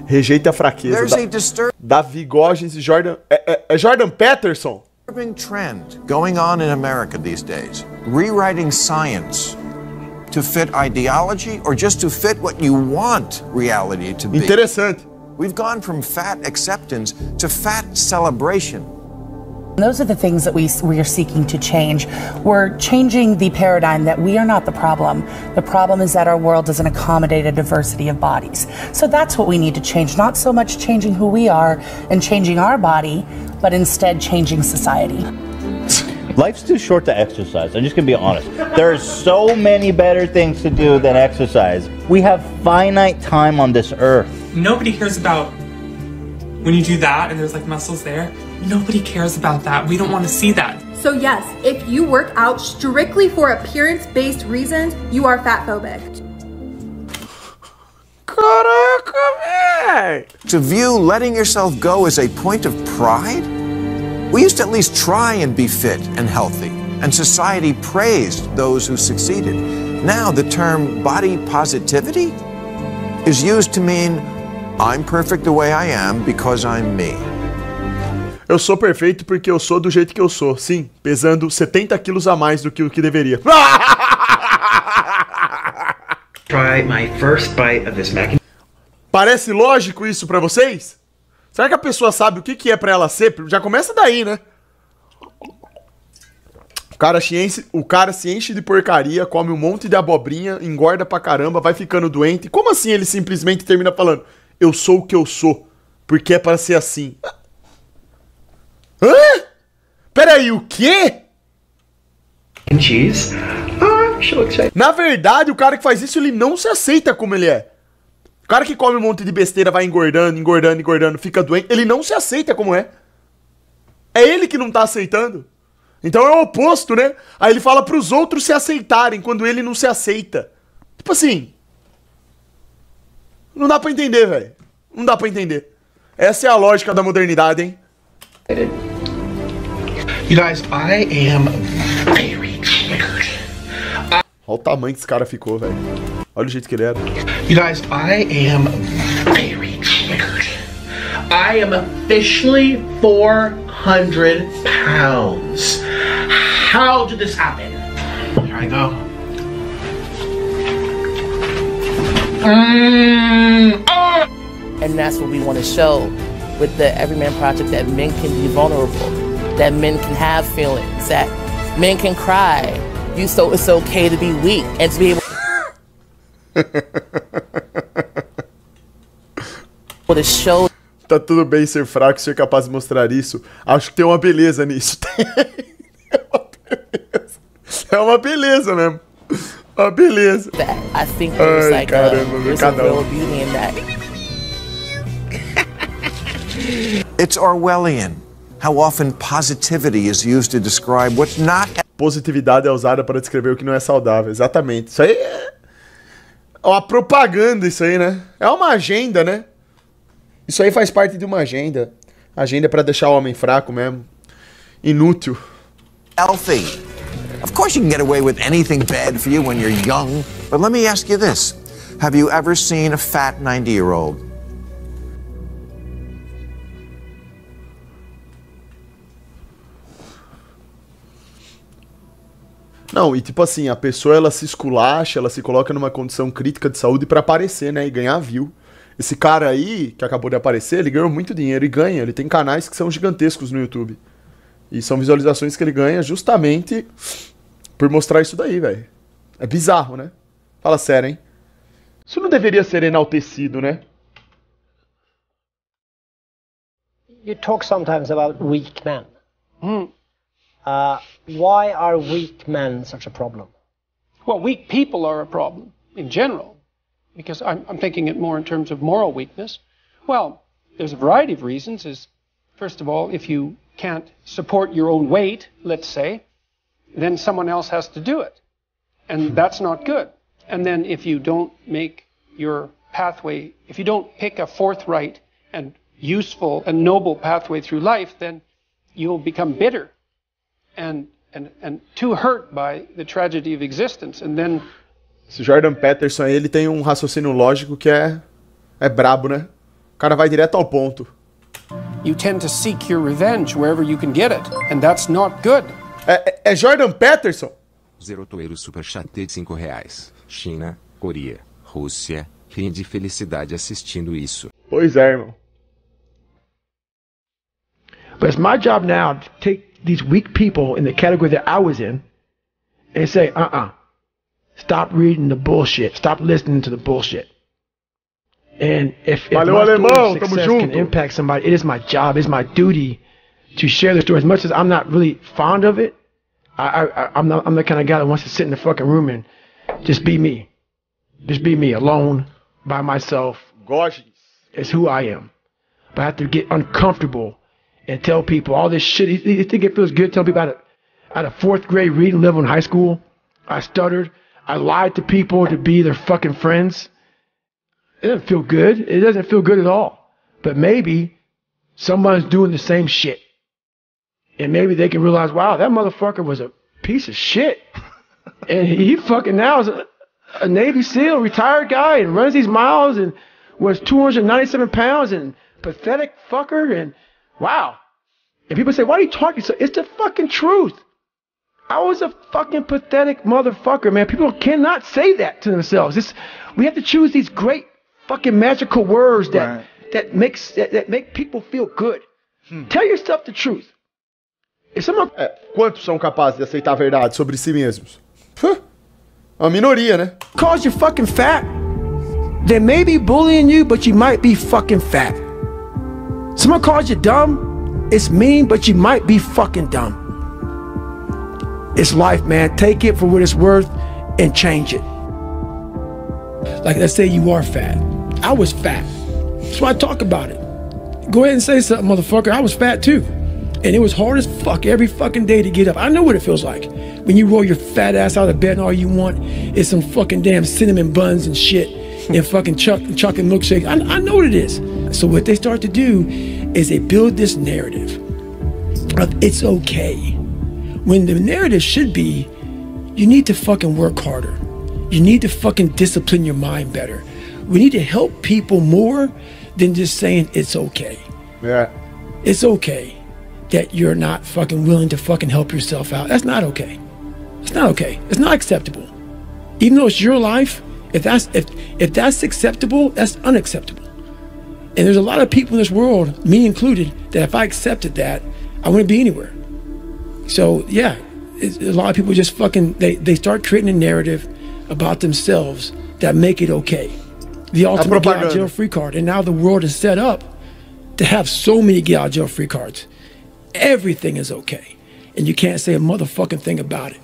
Rejeite a fraqueza. Davi Goggins e Jordan... É Jordan Peterson? Trend going on in America these days. Rewriting science to fit ideology or just to fit what you want reality to be. Interessante. We've gone from fat acceptance to fat celebration. Those are the things that we are seeking to change. We're changing the paradigm that we are not the problem. The problem is that our world doesn't accommodate a diversity of bodies. So that's what we need to change. Not so much changing who we are and changing our body, but instead changing society. Life's too short to exercise. I'm just gonna be honest. There's so many better things to do than exercise. We have finite time on this earth. Nobody cares about when you do that and there's like muscles there. Nobody cares about that. We don't want to see that. So yes, if you work out strictly for appearance-based reasons, you are fatphobic. Caraca, véi! To view letting yourself go as a point of pride? We used to at least try and be fit and healthy, and society praised those who succeeded. Now the term body positivity is used to mean I'm perfect the way I am because I'm me. Eu sou perfeito porque eu sou do jeito que eu sou. Sim, pesando 70 quilos a mais do que o que deveria. Try my first bite of this mac. Parece lógico isso pra vocês? Será que a pessoa sabe o que é pra ela ser? Já começa daí, né? O cara se enche de porcaria, come um monte de abobrinha, engorda pra caramba, vai ficando doente. Como assim ele simplesmente termina falando eu sou o que eu sou, porque é pra ser assim? Hã? Peraí, o quê? Cheese. I'm so excited. Na verdade, o cara que faz isso, ele não se aceita como ele é. O cara que come um monte de besteira, vai engordando, engordando, engordando, fica doente, ele não se aceita como é. É ele que não tá aceitando. Então é o oposto, né? Aí ele fala pros outros se aceitarem, quando ele não se aceita. Tipo assim... Não dá pra entender, velho. Não dá pra entender. Essa é a lógica da modernidade, hein? You guys, I am very triggered. Olha o tamanho que esse cara ficou, velho. Olha o jeito que ele era. You guys, I am very triggered. I am officially 400 pounds. How did this happen? Here I go. And that's what we want to show with the Everyman Project, that men can be vulnerable, that men can have feelings, that men can cry. So it's okay to be weak and to be able to show. Tá tudo bem ser fraco e ser capaz de mostrar isso. Acho que tem uma beleza nisso. É uma beleza. É uma beleza mesmo. Uma beleza. I think there's like there's a real CANAL. beauty in that. It's Orwellian. How often positivity is used to describe what's not. Positividade é usada para descrever o que não é saudável. Exatamente. Isso aí é uma propaganda, isso aí, né? É uma agenda, né? Isso aí faz parte de uma agenda. Agenda para deixar o homem fraco mesmo. Inútil. Healthy. Of course you can get away with anything bad for you when you're young. But let me ask you this. Have you ever seen a fat 90-year-old? Não, e tipo assim, a pessoa ela se esculacha, ela se coloca numa condição crítica de saúde pra aparecer, né? E ganhar view. Esse cara aí, que acabou de aparecer, ele ganhou muito dinheiro e ganha. Ele tem canais que são gigantescos no YouTube. E são visualizações que ele ganha justamente por mostrar isso daí, velho. É bizarro, né? Fala sério, hein? Isso não deveria ser enaltecido, né? You talk sometimes about weak men. Why are weak men such a problem? Well, weak people are a problem in general, because I'm thinking it more in terms of moral weakness. Well, there's a variety of reasons. First of all, if you can't support your own weight, let's say, then someone else has to do it. And that's not good. And then if you don't make your pathway, if you don't pick a forthright and useful and noble pathway through life, then you'll become bitter and too hurt by the tragedy of existence. And then... Esse Jordan Peterson aí, ele tem um raciocínio lógico que é brabo, né? cara vai direto ao ponto. You tend to seek your revenge wherever you can get it, and that's not good. É Jordan Peterson? Zerotoeiro superchat de R$5. China, Coreia, Rússia, rim de felicidade assistindo isso. Pois é, irmão. But it's my job now to take these weak people in the category that I was in and say, stop reading the bullshit. Stop listening to the bullshit. And if my story of success can impact somebody, it is my job, it's my duty to share the story. As much as I'm not really fond of it, I'm the kind of guy that wants to sit in the fucking room and just be me. Just be me, alone, by myself. Gorgeous. It's who I am. But I have to get uncomfortable and tell people all this shit. You think it feels good telling people at a 4th grade reading level in high school, I stuttered, I lied to people to be their fucking friends. It doesn't feel good. It doesn't feel good at all. But maybe someone's doing the same shit. And maybe they can realize, wow, that motherfucker was a piece of shit. And he fucking now is a Navy SEAL, retired guy, and runs these miles and was 297 pounds and pathetic fucker. And wow. And people say, why are you talking so? It's the fucking truth. I was a fucking pathetic motherfucker, man. People cannot say that to themselves. We have to choose these great fucking magical words that make people feel good. Tell yourself the truth. If someone... Quantos são capazes de aceitar a verdade sobre si mesmos? Uma minoria, né? Calls you fucking fat, they may be bullying you, but you might be fucking fat. Someone calls you dumb, it's mean, but you might be fucking dumb. It's life, man. Take it for what it's worth and change it. Like, let's say you are fat. I was fat. That's why I talk about it. Go ahead and say something, motherfucker. I was fat too. And it was hard as fuck every fucking day to get up. I know what it feels like. When you roll your fat ass out of bed and all you want is some fucking damn cinnamon buns and shit and fucking chocolate milkshake. I know what it is. So what they start to do is they build this narrative of it's okay. When the narrative should be, you need to fucking work harder. You need to fucking discipline your mind better. We need to help people more than just saying it's okay. Yeah. It's okay that you're not fucking willing to fucking help yourself out. That's not okay. It's not okay. It's not acceptable. Even though it's your life, if that's acceptable, that's unacceptable. And there's a lot of people in this world, me included, that if I accepted that, I wouldn't be anywhere. So yeah, a lot of people just fucking, they start creating a narrative about themselves that make it okay. The ultimate get out of jail free card. And now the world is set up to have so many get out of jail free cards. Everything is okay. And you can't say a motherfucking thing about it.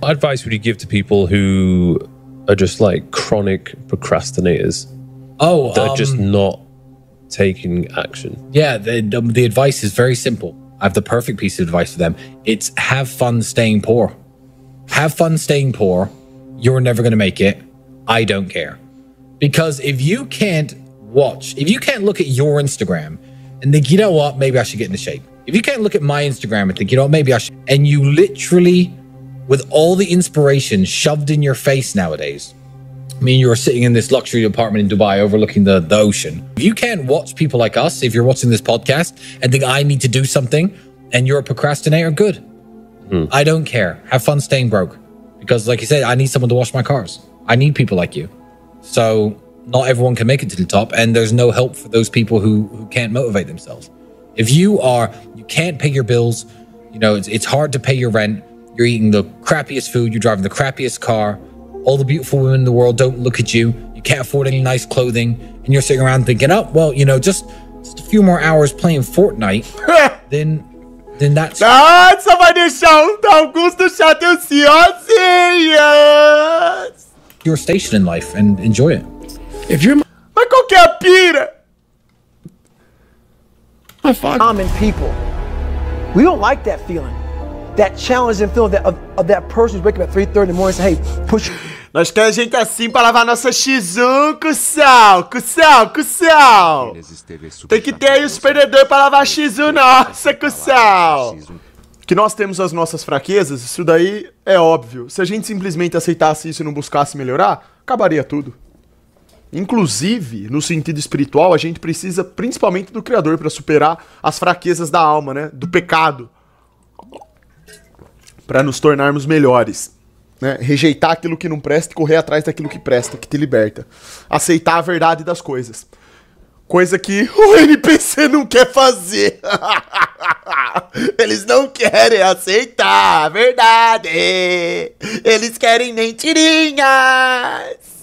What advice would you give to people who are just like chronic procrastinators? Oh, they're just not taking action. Yeah, the advice is very simple. I have the perfect piece of advice for them. It's have fun staying poor. Have fun staying poor. You're never going to make it. I don't care. Because if you can't look at your Instagram and think, you know what, maybe I should get into shape. If you can't look at my Instagram and think, you know what, maybe I should, and you literally, with all the inspiration shoved in your face nowadays, I mean, you're sitting in this luxury apartment in Dubai overlooking the ocean. If you can't watch people like us, if you're watching this podcast and think I need to do something and you're a procrastinator, good. I don't care. Have fun staying broke. Because like you said, I need someone to wash my cars. I need people like you. So not everyone can make it to the top, and there's no help for those people who can't motivate themselves. If you can't pay your bills, you know, it's hard to pay your rent, you're eating the crappiest food, you're driving the crappiest car, all the beautiful women in the world don't look at you, you can't afford any nice clothing, and you're sitting around thinking, oh, well, you know, just a few more hours playing Fortnite, then that's... Nossa, vai deixar Augusto chato your station in life and enjoy it. If you're... Mas qual que é a pira? Common people. We don't like that feeling. That challenging feeling of that person who's waking up at 3:30 in the morning and saying, hey, push. Nós queremos gente assim pra lavar nossa X1, Cussal. Tem que ter aí os perdedores pra lavar X1, nossa, Cussal. Que nós temos as nossas fraquezas, isso daí é óbvio. Se a gente simplesmente aceitasse isso e não buscasse melhorar, acabaria tudo. Inclusive, no sentido espiritual, a gente precisa principalmente do Criador para superar as fraquezas da alma, né? Do pecado. Para nos tornarmos melhores. Né? Rejeitar aquilo que não presta e correr atrás daquilo que presta, que te liberta. Aceitar a verdade das coisas. Coisa que o NPC não quer fazer. Eles não querem aceitar a verdade. Eles querem mentirinhas.